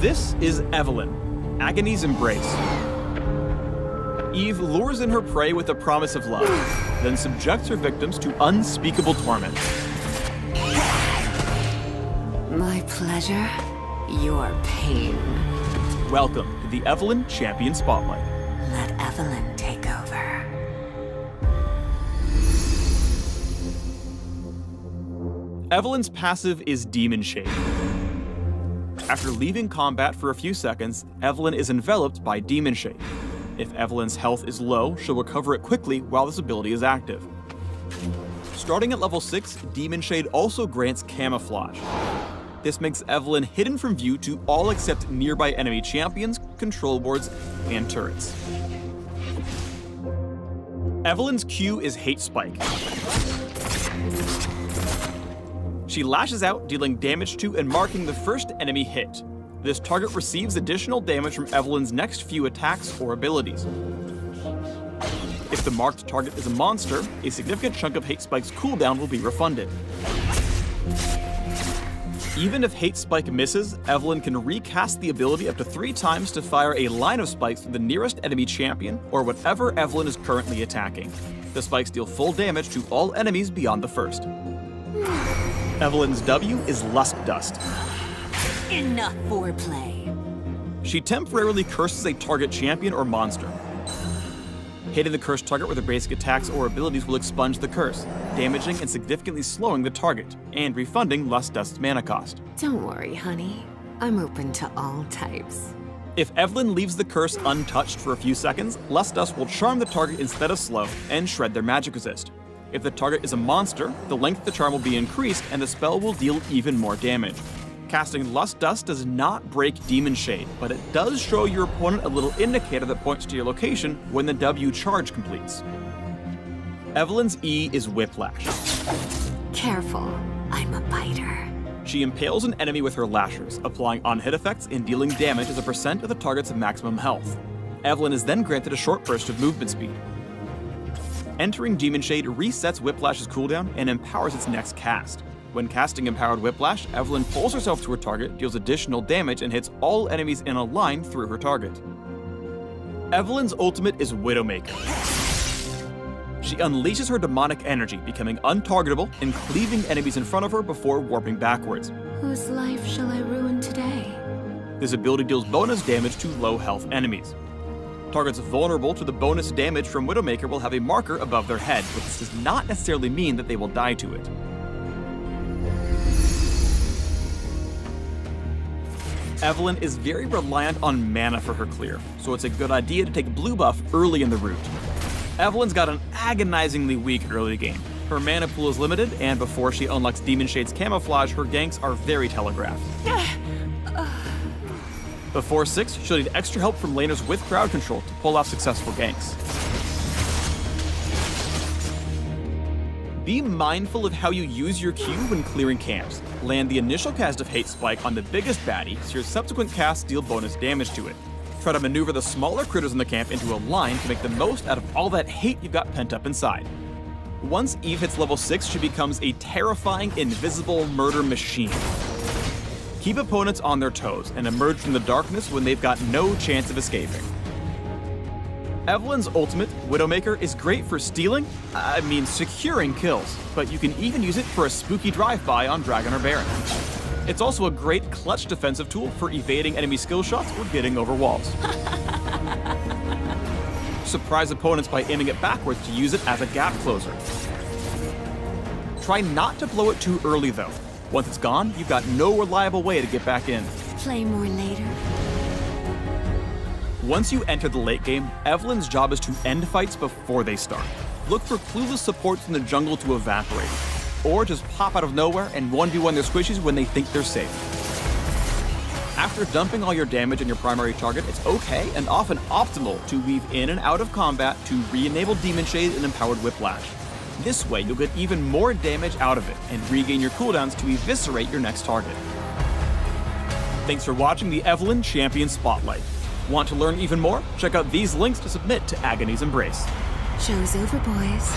This is Evelynn, Agony's Embrace. Eve lures in her prey with the promise of love, then subjects her victims to unspeakable torment. My pleasure, your pain. Welcome to the Evelynn Champion Spotlight. Let Evelynn take over. Evelynn's passive is Demon Shade. After leaving combat for a few seconds, Evelynn is enveloped by Demon Shade. If Evelynn's health is low, she'll recover it quickly while this ability is active. Starting at level 6, Demon Shade also grants Camouflage. This makes Evelynn hidden from view to all except nearby enemy champions, control boards, and turrets. Evelynn's Q is Hate Spike. She lashes out, dealing damage to and marking the first enemy hit. This target receives additional damage from Evelynn's next few attacks or abilities. If the marked target is a monster, a significant chunk of Hate Spike's cooldown will be refunded. Even if Hate Spike misses, Evelynn can recast the ability up to 3 times to fire a line of spikes through the nearest enemy champion or whatever Evelynn is currently attacking. The spikes deal full damage to all enemies beyond the first. Evelynn's W is Lust Dust. Enough foreplay. She temporarily curses a target champion or monster. Hitting the cursed target with her basic attacks or abilities will expunge the curse, damaging and significantly slowing the target, and refunding Lust Dust's mana cost. Don't worry, honey. I'm open to all types. If Evelynn leaves the curse untouched for a few seconds, Lust Dust will charm the target instead of slow, and shred their magic resist. If the target is a monster, the length of the charm will be increased and the spell will deal even more damage. Casting Lust Dust does not break Demon Shade, but it does show your opponent a little indicator that points to your location when the W charge completes. Evelynn's E is Whiplash. Careful, I'm a biter. She impales an enemy with her lashers, applying on-hit effects and dealing damage as a percent of the target's maximum health. Evelynn is then granted a short burst of movement speed. Entering Demon Shade resets Whiplash's cooldown and empowers its next cast. When casting Empowered Whiplash, Evelynn pulls herself to her target, deals additional damage, and hits all enemies in a line through her target. Evelynn's ultimate is Widowmaker. She unleashes her demonic energy, becoming untargetable and cleaving enemies in front of her before warping backwards. Whose life shall I ruin today? This ability deals bonus damage to low health enemies. Targets vulnerable to the bonus damage from Widowmaker will have a marker above their head, but this does not necessarily mean that they will die to it. Evelynn is very reliant on mana for her clear, so it's a good idea to take blue buff early in the route. Evelynn's got an agonizingly weak early game. Her mana pool is limited, and before she unlocks Demon Shade's Camouflage, her ganks are very telegraphed. Before 6, she'll need extra help from laners with crowd control to pull off successful ganks. Be mindful of how you use your Q when clearing camps. Land the initial cast of Hate Spike on the biggest baddie, so your subsequent casts deal bonus damage to it. Try to maneuver the smaller critters in the camp into a line to make the most out of all that hate you've got pent up inside. Once Eve hits level 6, she becomes a terrifying, invisible murder machine. Keep opponents on their toes and emerge from the darkness when they've got no chance of escaping. Evelynn's ultimate, Widowmaker, is great for securing kills, but you can even use it for a spooky drive-by on Dragon or Baron. It's also a great clutch defensive tool for evading enemy skill shots or getting over walls. Surprise opponents by aiming it backwards to use it as a gap closer. Try not to blow it too early though. Once it's gone, you've got no reliable way to get back in. Play more later. Once you enter the late game, Evelynn's job is to end fights before they start. Look for clueless supports in the jungle to evaporate, or just pop out of nowhere and 1v1 their squishies when they think they're safe. After dumping all your damage on your primary target, it's okay and often optimal to weave in and out of combat to re-enable Demon Shade and Empowered Whiplash. This way, you'll get even more damage out of it and regain your cooldowns to eviscerate your next target. Thanks for watching the Evelynn Champion Spotlight. Want to learn even more? Check out these links to submit to Agony's Embrace. Show's over, boys.